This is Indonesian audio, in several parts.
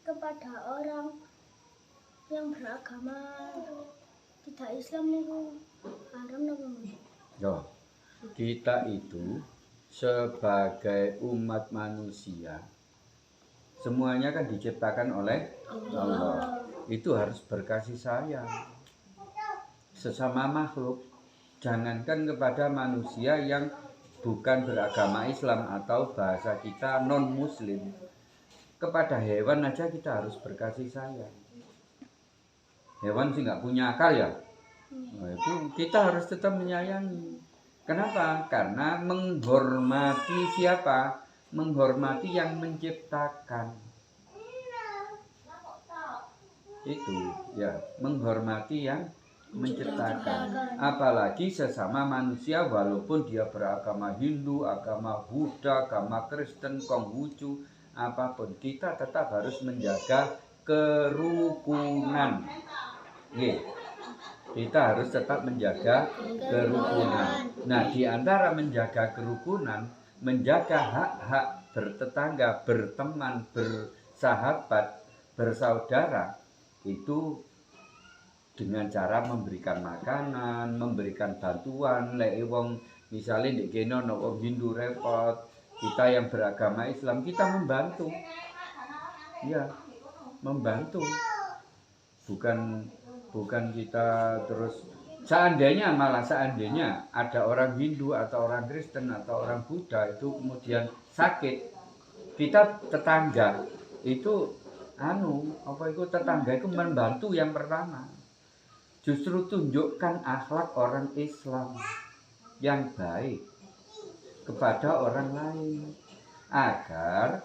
kepada orang yang beragama tidak Islam itu haram apa enggak? Yo, kita itu sebagai umat manusia semuanya kan diciptakan oleh Allah. Itu harus berkasih sayang sesama makhluk. Jangankan kepada manusia yang bukan beragama Islam atau bahasa kita non muslim, kepada hewan aja kita harus berkasih sayang. Hewan sih nggak punya akal ya, nah, itu kita harus tetap menyayangi. Kenapa? Karena menghormati siapa? Menghormati yang menciptakan. Itu ya, menghormati yang menciptakan. Apalagi sesama manusia, walaupun dia beragama Hindu, agama Buddha, agama Kristen, Konghucu, apapun, kita tetap harus menjaga kerukunan. Kita harus tetap menjaga kerukunan. Nah, di antara menjaga kerukunan, menjaga hak-hak bertetangga, berteman, bersahabat, bersaudara, itu dengan cara memberikan makanan, memberikan bantuan. Lek wong misalnya di kene ono wong Hindu repot, kita yang beragama Islam kita membantu. Ya, membantu. Bukan kita terus seandainya ada orang Hindu atau orang Kristen atau orang Buddha itu kemudian sakit, kita tetangga itu tetangga itu membantu yang pertama. Justru tunjukkan akhlak orang Islam yang baik kepada orang lain, agar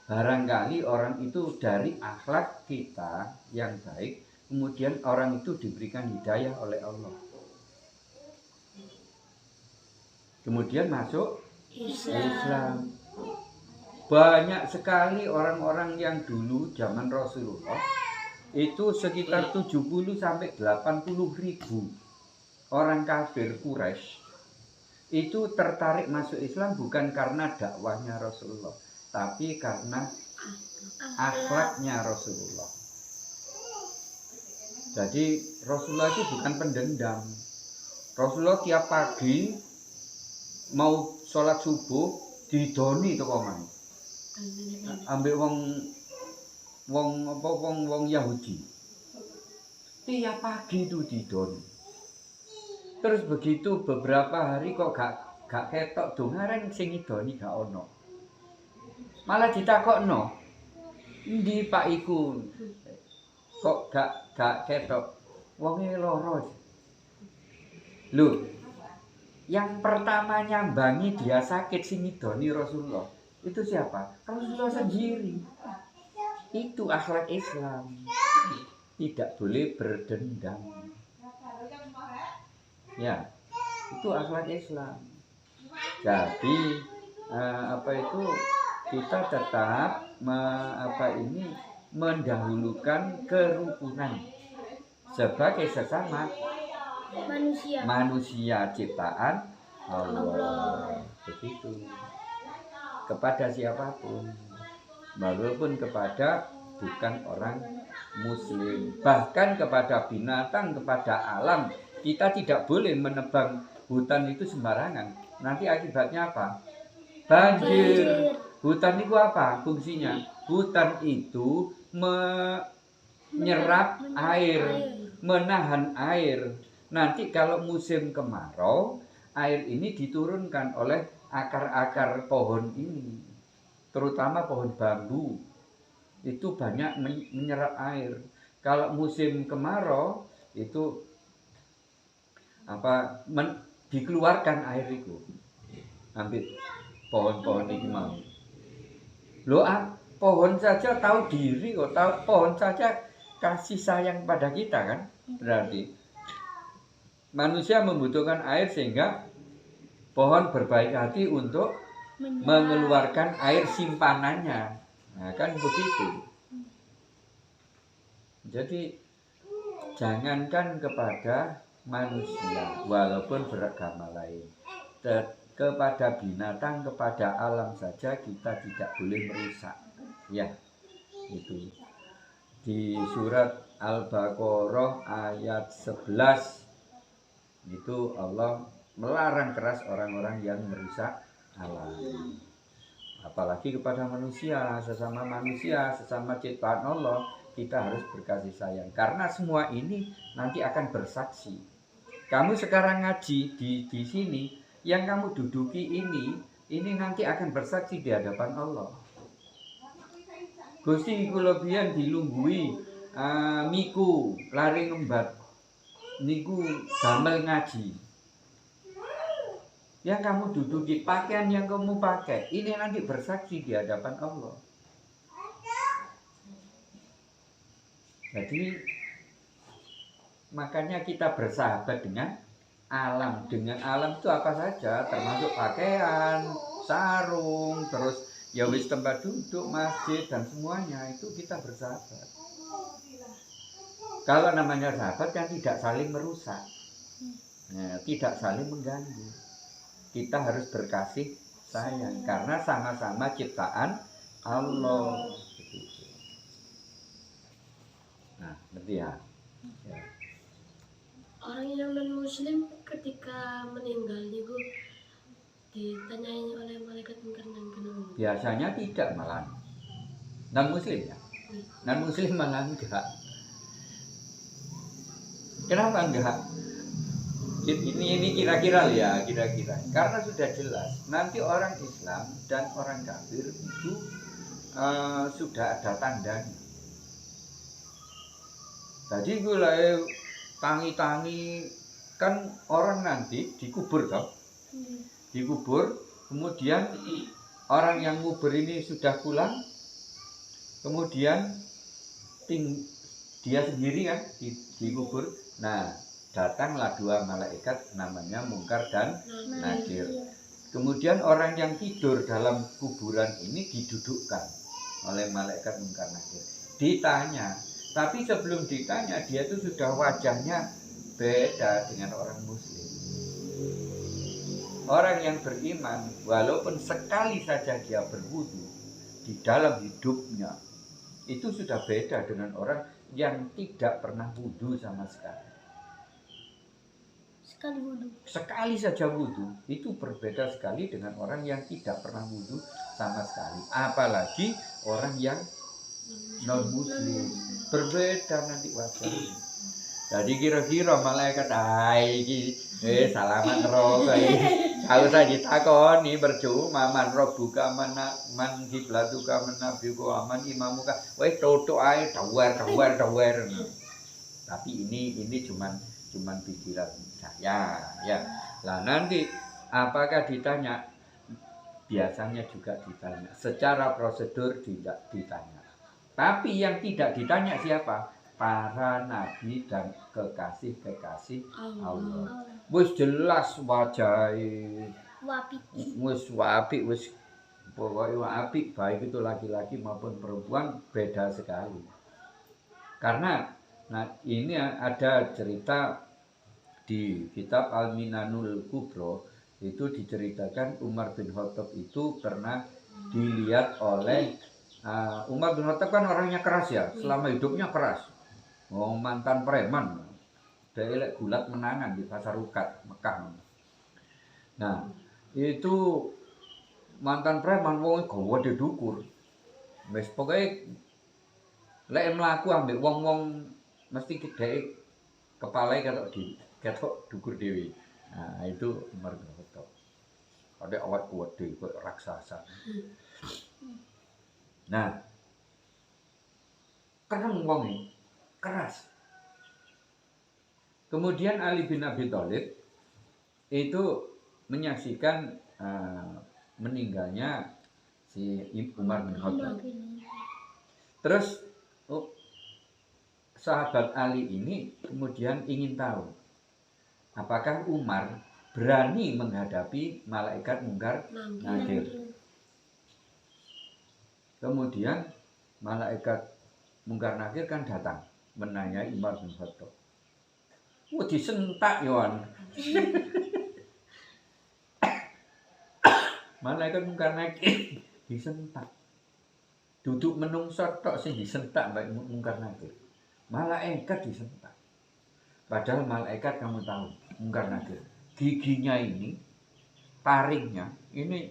barangkali orang itu dari akhlak kita yang baik, kemudian orang itu diberikan hidayah oleh Allah, kemudian masuk Islam. Banyak sekali orang-orang yang dulu zaman Rasulullah itu sekitar 70 sampai 80 ribu orang kafir Quraisy itu tertarik masuk Islam bukan karena dakwahnya Rasulullah, tapi karena akhlaknya Rasulullah. Jadi Rasulullah itu bukan pendendam. Rasulullah tiap pagi mau sholat subuh didoni toko mang. Ambek wong Yahudi. Tiap pagi itu didoni. Terus begitu beberapa hari kok gak ketok dongaren sing ngidoni gak ono. Malah ditakokno, "Endi Pak iku? Kok gak ketok? Wonge loro." Loh, yang pertama nyambangi dia sakit sing ngidoni Rasulullah itu siapa? Rasulullah sendiri. Itu akhlak Islam. Tidak boleh berdendam. Ya, itu akhlak Islam. Jadi kita tetap mendahulukan kerukunan sebagai sesama manusia ciptaan Allah. Begitu. Kepada siapapun, walaupun kepada bukan orang muslim, bahkan kepada binatang, kepada alam, kita tidak boleh menebang hutan itu sembarangan. Nanti akibatnya apa? Banjir. Hutan itu apa fungsinya? Hutan itu menyerap air, menahan air. Nanti kalau musim kemarau, air ini diturunkan oleh akar-akar pohon ini, terutama pohon bambu. Itu banyak menyerap air. Kalau musim kemarau itu dikeluarkan air itu. Ambil pohon-pohon ini mau. Pohon saja tahu diri kok, pohon saja kasih sayang pada kita kan. Berarti manusia membutuhkan air sehingga pohon berbaik hati untuk mengeluarkan air simpanannya. Nah, kan begitu. Jadi jangankan kepada manusia walaupun beragama lain, kepada binatang, kepada alam saja kita tidak boleh merusak. Ya, Itu di surat Al-Baqarah ayat 11 itu Allah melarang keras orang-orang yang merusak alam. Apalagi kepada manusia, sesama ciptaan Allah, kita harus berkasih sayang. Karena semua ini nanti akan bersaksi. Kamu sekarang ngaji di sini, yang kamu duduki ini nanti akan bersaksi di hadapan Allah. Gusti kula biyen dilunggui miku lari ngembat niku damel ngaji. Yang kamu duduki, pakaian yang kamu pakai, ini nanti bersaksi di hadapan Allah. Jadi makanya kita bersahabat dengan alam. Dengan alam itu apa saja, termasuk pakaian, sarung, terus ya wis tempat duduk, masjid dan semuanya itu kita bersahabat. Kalau namanya sahabat kan tidak saling merusak, tidak saling mengganggu. Kita harus berkasih sayang karena sama-sama ciptaan Allah. Nah, ngerti ya? Orang yang non muslim ketika meninggal niku ditanyai oleh malaikat mungkar dan nakir. Biasanya tidak malah. Non muslim ya? Non muslim malah enggak. Kenapa enggak? Ini kira-kira ya, kira-kira. Karena sudah jelas nanti orang Islam dan orang kafir itu sudah ada tandanya. Jadi mulai tangi-tangi kan orang nanti dikubur toh. Dikubur, kemudian orang yang ngubur ini sudah pulang, kemudian dia sendiri kan dikubur. Nah, datanglah dua malaikat namanya Mungkar dan Nakir. Kemudian orang yang tidur dalam kuburan ini didudukkan oleh malaikat Mungkar Nakir. Ditanya, tapi sebelum ditanya dia itu sudah wajahnya beda dengan orang muslim. Orang yang beriman walaupun sekali saja dia berwudu di dalam hidupnya itu sudah beda dengan orang yang tidak pernah wudu sama sekali. Sekali saja wudu itu berbeda sekali dengan orang yang tidak pernah wudu sama sekali. Apalagi orang yang non muslim, berbeda nanti wajahnya. Jadi kira-kira malaikat salaman roh kalau saya ditakoni percuma man robuka man kiblatuka man nabiyuka man imamuka wis totok ae dawer. Tapi ini cuman pikiran saya ya. Lah nanti apakah ditanya? Biasanya juga ditanya. Secara prosedur tidak ditanya. Tapi yang tidak ditanya siapa? Para nabi dan kekasih-kekasih Allah. Wis jelas wajahe. Wis apik, wis pokoke apik, baik itu laki-laki maupun perempuan beda sekali. Karena ini ada cerita di kitab Al-Minanul Kubro, itu diceritakan Umar bin Khattab itu pernah dilihat oleh Umar bin Khattab kan orangnya keras ya, selama hidupnya keras. Mantan preman, dia gulat menangan di pasar Ukat Mekah. Nah itu mantan preman, wong gawa didukur. Wis pokoke lek mlaku ambek wong-wong mesti gede kepalanya ketok dukur dewi. Nah itu Umar bin Khattab. Ada awak kuat dewi kok raksasa. Nah kereng wong ini keras. Kemudian Ali bin Abi Thalib itu menyaksikan meninggalnya si Umar bin Khattab. Terus sahabat Ali ini kemudian ingin tahu apakah Umar berani menghadapi malaikat Mungkar Nakir. Kemudian malaikat Mungkar Nakir kan datang menanyai Umar bin Khattab. Disentak Yohan. Malaikat Mungkar Nakir disentak. Duduk menungso tok sing disentak mbak Mungkar Nakir. Malaikat disentak. Padahal malaikat kamu tahu, Mungkar Nakir, giginya ini, taringnya ini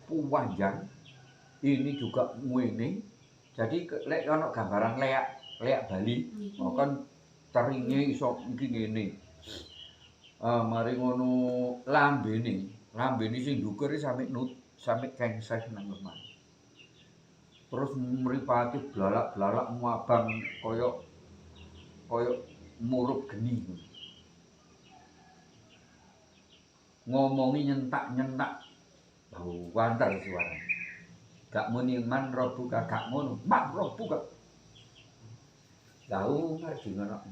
panjang, ini juga ngene. Jadi lek ono gambaran leak Bali, kan taringnya iso iki ngene. Mari ngono lambene sing ndukur sampe kengseh nang lemah. Terus mripate blalak-blalak muabang kaya murup geni. Ngomongi nyentak-nyentak. Wantar suara. Gak muni man robuka, gak ngono. Man robuka. Lah Umar di ngono.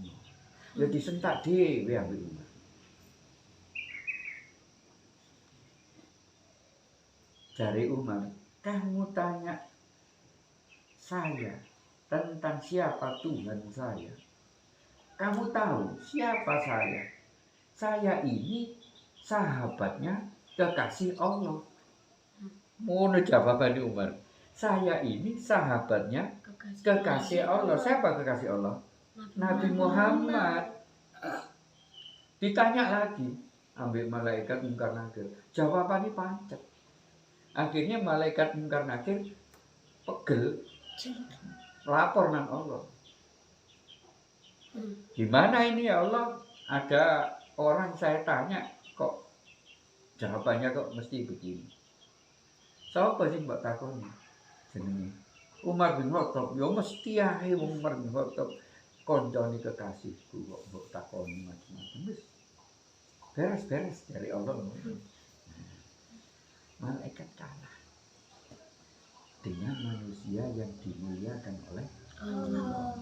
Ya disentak dhewe ambek Umar. Dari Umar, kamu tanya saya tentang siapa Tuhan saya. Kamu tahu siapa saya? Saya ini sahabatnya kekasih Allah. Ngono jawaban Umar. Saya ini sahabatnya kekasih Allah. Siapa kekasih Allah? Nabi Muhammad. Ditanya lagi, ambil malaikat Mungkar Nakir. Jawabannya pancet. Akhirnya malaikat Mungkar Nakir pegel, lapor nang Allah. Gimana ini ya Allah? Ada orang saya tanya kok jawabannya kok mesti begini. Sapa sing mbok takoni? Jenenge Umar bin Khattab. Ya mesti ae Umar bin Khattab koncone kekasihku kok mbok takoni macam-macam. Wis beres-beres dari Allah. Malaikat kalah dengan manusia yang dimuliakan oleh Allah.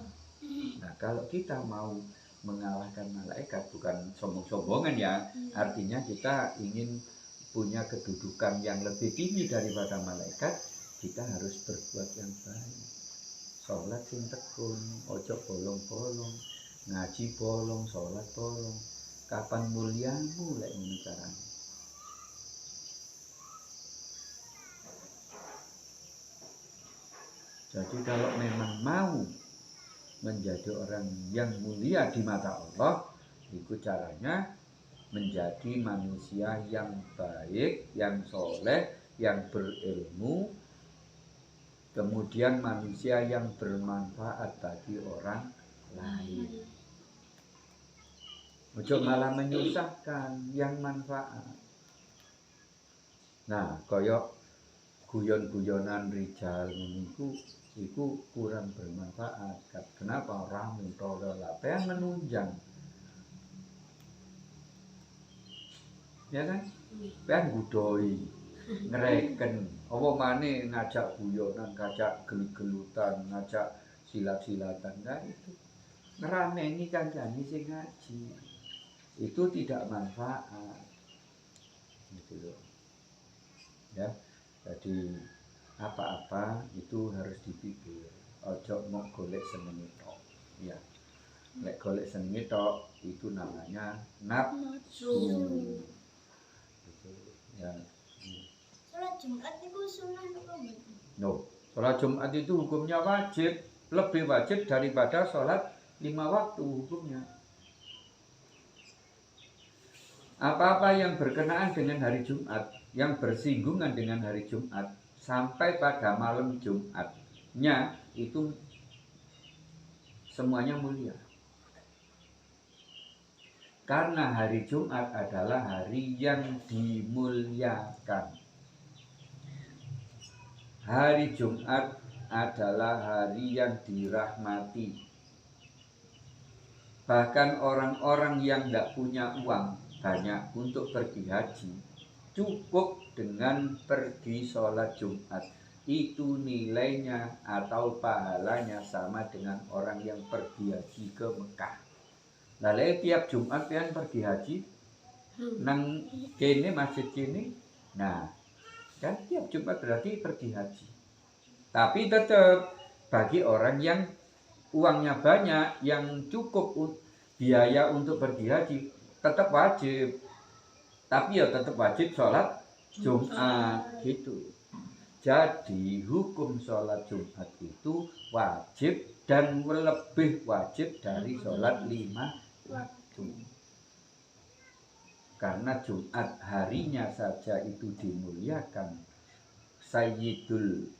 Nah, kalau kita mau mengalahkan malaikat, bukan sombong-sombongan ya, artinya kita ingin punya kedudukan yang lebih tinggi daripada malaikat, kita harus berbuat yang baik. Sholat sing tekun, ojo bolong-bolong, ngaji bolong, sholat bolong. Kapan muliamu lek ngono carane? Jadi kalau memang mau menjadi orang yang mulia di mata Allah, itu caranya menjadi manusia yang baik, yang soleh, yang berilmu, kemudian manusia yang bermanfaat bagi orang lain. Ojo malah menyusahkan, yang manfaat. Nah, koyok guyon-guyonan rijal menunggu itu kurang bermanfaat. Kenapa? Orang mentolol yang menunjang, ya kan? Pengen gudoi, ngereken. Apa mane ngajak guyonan, ngajak gelut-gelutan, ngajak silat-silatan, kan itu ngerameni kancane sing ngaji. Itu tidak manfaat. Gitu loh. Ya. Jadi apa-apa itu harus dipikir. Ojo mau golek seneng tok. Ya. Lek golek seneng tok itu namanya nafsu. Gitu. Ya. Salat Jumat itu sunnah apa mboten? No. Salat Jumat itu hukumnya wajib, lebih wajib daripada salat 5 waktu hukumnya. Apa-apa yang berkenaan dengan hari Jumat, yang bersinggungan dengan hari Jumat sampai pada malam Jumatnya itu semuanya mulia. Karena hari Jumat adalah hari yang dimuliakan. Hari Jumat adalah hari yang dirahmati. Bahkan orang-orang yang tidak punya uang banyak untuk pergi haji, cukup dengan pergi sholat Jumat. Itu nilainya atau pahalanya sama dengan orang yang pergi haji ke Mekah. Lalu tiap Jumat pian pergi haji nang kene masjid kene. Nah, kan tiap Jumat berarti pergi haji. Tapi tetap bagi orang yang uangnya banyak, yang cukup biaya untuk pergi haji, tetap wajib. Tapi ya tetap wajib sholat Jumat gitu. Jadi hukum sholat Jumat itu wajib dan lebih wajib dari sholat 5 waktu. Karena Jumat harinya saja itu dimuliakan. Sayyidul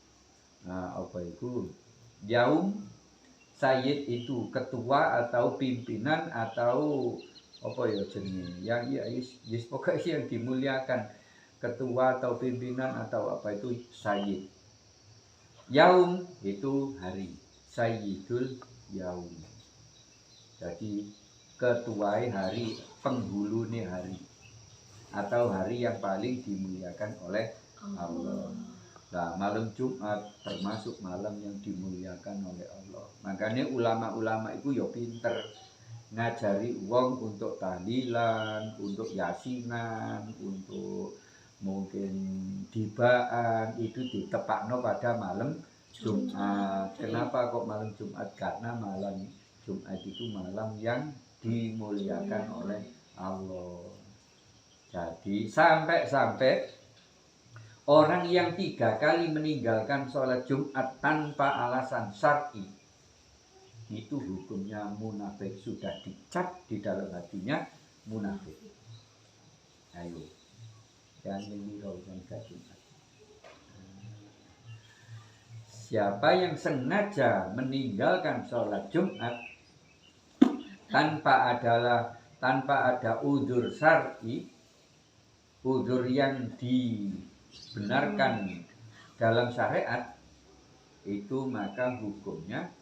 Yaum. Sayyid itu ketua atau pimpinan atau pokoknya yang dimuliakan, ketua atau pimpinan atau apa itu sayyid. Yaum itu hari, Sayyidul Yaum. Jadi ketuai hari, penghulune hari, atau hari yang paling dimuliakan oleh Allah. Nah, malam Jumat termasuk malam yang dimuliakan oleh Allah. Makanya ulama-ulama itu ya pinter ngajari wong untuk tahlilan, untuk yasinan, untuk mungkin dibaan, itu ditepakno pada malam Jumat. Kenapa kok malam Jumat? Karena malam Jumat itu malam yang dimuliakan oleh Allah. Jadi sampai orang yang 3 kali meninggalkan sholat Jumat tanpa alasan syar'i, itu hukumnya munafik, sudah dicap di dalam hatinya munafik. Ayo, jangan menghiraukan Jumat. Siapa yang sengaja meninggalkan sholat Jumat tanpa ada udzur syar'i, udzur yang dibenarkan dalam syariat, itu maka hukumnya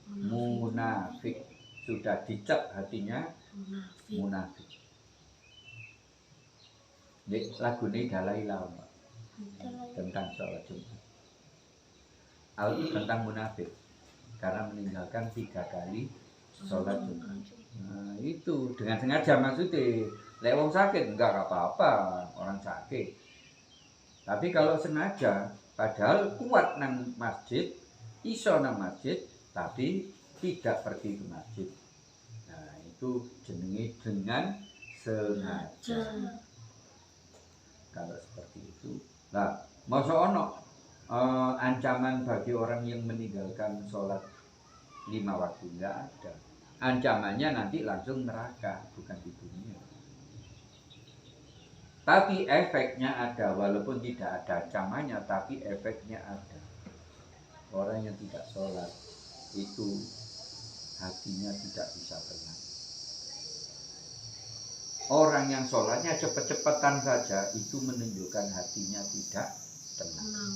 munafik, sudah dicap hatinya munafik. Ini lagu ini Dalai Lama tentang sholat Jumat, tentang munafik karena meninggalkan 3 kali sholat Jumat. Nah, itu dengan sengaja maksudnya. Lek wong sakit enggak apa-apa, orang sakit. Tapi kalau sengaja, padahal kuat nang masjid, iso nang masjid, tapi tidak pergi ke masjid. Nah, itu jenenge dengan sengaja. Kalau seperti itu, nah, masa ono ancaman bagi orang yang meninggalkan sholat 5 waktu? Enggak ada. Ancamannya nanti langsung neraka, bukan di dunia. Tapi efeknya ada, walaupun tidak ada ancamannya, tapi efeknya ada. Orang yang tidak sholat itu hatinya tidak bisa tenang. Orang yang sholatnya cepet-cepetan saja, itu menunjukkan hatinya tidak tenang.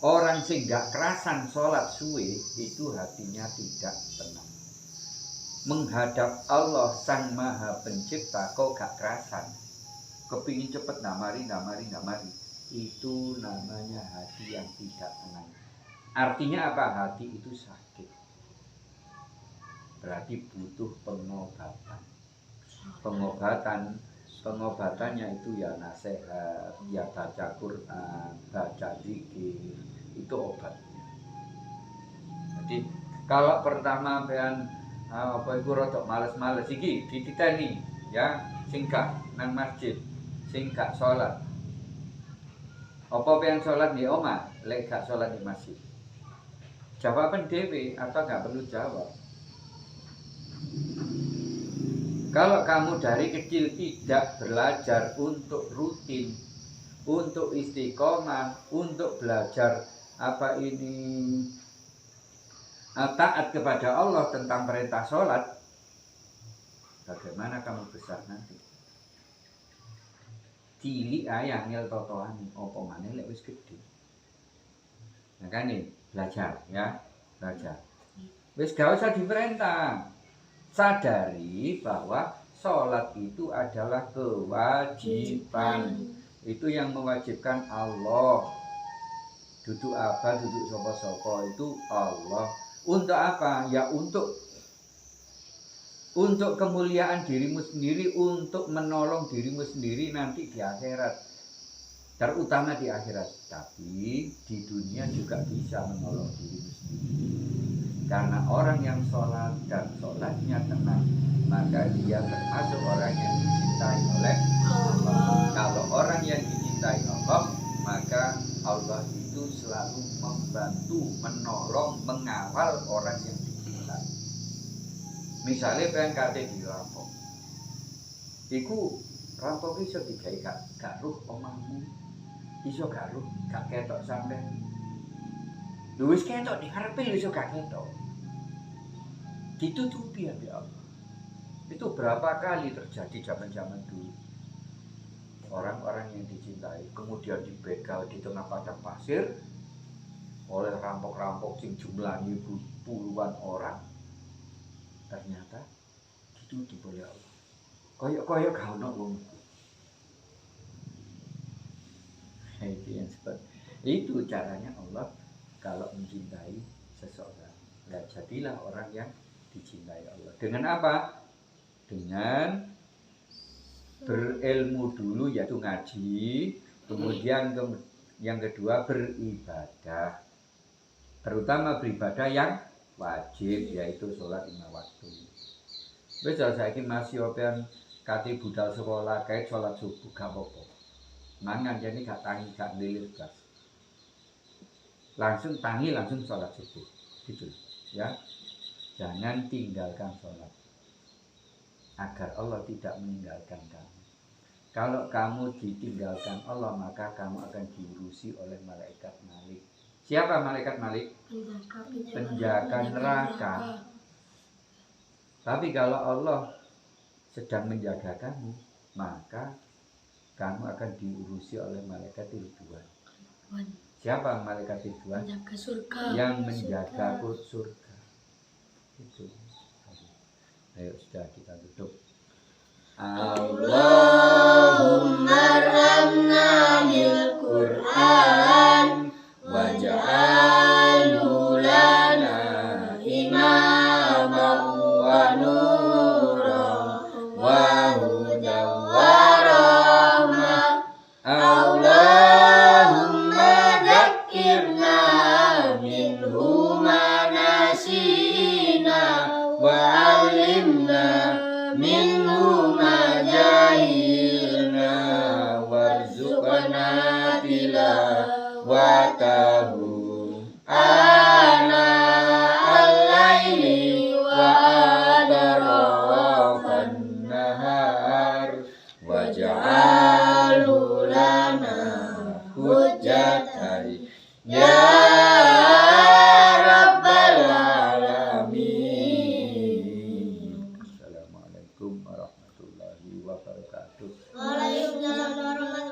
Orang sing gak kerasan sholat suwe, itu hatinya tidak tenang. Menghadap Allah Sang Maha Pencipta kok gak kerasan, kepingin cepet namari, itu namanya hati yang tidak tenang. Artinya apa? Hati itu sakit, berarti butuh pengobatan. Pengobatannya itu ya nasihat, ya baca Quran, baca zikir, itu obatnya. Jadi kalau pertama pengen rodok males-males iki dititeni ya, singkat nang masjid, singkat sholat. Apa pengen sholat di omah, lek gak sholat di masjid? Jawaban dewe atau gak perlu jawab. Kalau kamu dari kecil tidak belajar untuk rutin, untuk istiqomah, untuk belajar taat kepada Allah tentang perintah sholat, bagaimana kamu besar nanti? Cilik ayah ngel totoane, apa maneh lek wis gedhe. Makanya belajar ya, belajar. Wis gak usah diperintah. Sadari bahwa sholat itu adalah kewajiban. Itu yang mewajibkan Allah. Duduk apa, duduk sopo-sopo itu Allah. Untuk apa? Ya untuk kemuliaan dirimu sendiri, untuk menolong dirimu sendiri nanti di akhirat. Terutama di akhirat. Tapi di dunia juga bisa menolong dirimu sendiri. Karena orang yang sholat dan sholatnya tenang, maka dia termasuk orang yang dicintai oleh Allah. Kalau orang yang dicintai Allah, maka Allah Misalnya pengen kate dirampok. Iku rampok iso digawe gak ruh omahmu. Iso gak ruh, gak ketok sampe. Lho wis ketok di ngarepe iso gak ketok. Ditutupi ambek Allah. Itu berapa kali terjadi zaman-zaman dulu. Orang-orang yang dicintai kemudian dibegal di tengah padang pasir oleh rampok-rampok sing jumlahnya puluhan orang. Ternyata ditutup oleh Allah. Koyok gak ono wong. Itu yang itu caranya Allah kalau mencintai seseorang. Nah, jadilah orang yang dicintai Allah. Dengan apa? Dengan berilmu dulu, yaitu ngaji. Kemudian yang kedua beribadah. Terutama beribadah yang wajib, yaitu sholat 5 waktu. Wis saiki masih open kate budal sekolah kait sholat subuh gak apa-apa. Mangan jadi gak tangi gak lilir blas. Langsung tangi langsung sholat subuh. Gitu ya. Jangan tinggalkan sholat agar Allah tidak meninggalkan kamu. Kalau kamu ditinggalkan Allah, maka kamu akan diurusi oleh malaikat Malik. Siapa malaikat Malik? Penjaga neraka. Tapi kalau Allah sedang menjaga kamu, maka kamu akan diurusi oleh malaikat Ridwan. Siapa malaikat Ridwan? Menjaga surga. Yang menjaga surga. Itu. Ayo sudah kita tutup. Allahumma arhamna bil Qur'an waj'alhu lana imaman wa nuran wa hudan wa rahmah. Allahumma dzakkirna minhu ma nasina wa 'allimna minhu ma jahilna warzuqna tilawatahu ana al-laili wa atrafan nahar waj'alhu lana hujjatan ya rabbal alamin. Assalamualaikum warahmatullahi wabarakatuh. Waalaikumsalam warahmatullahi wabarakatuh.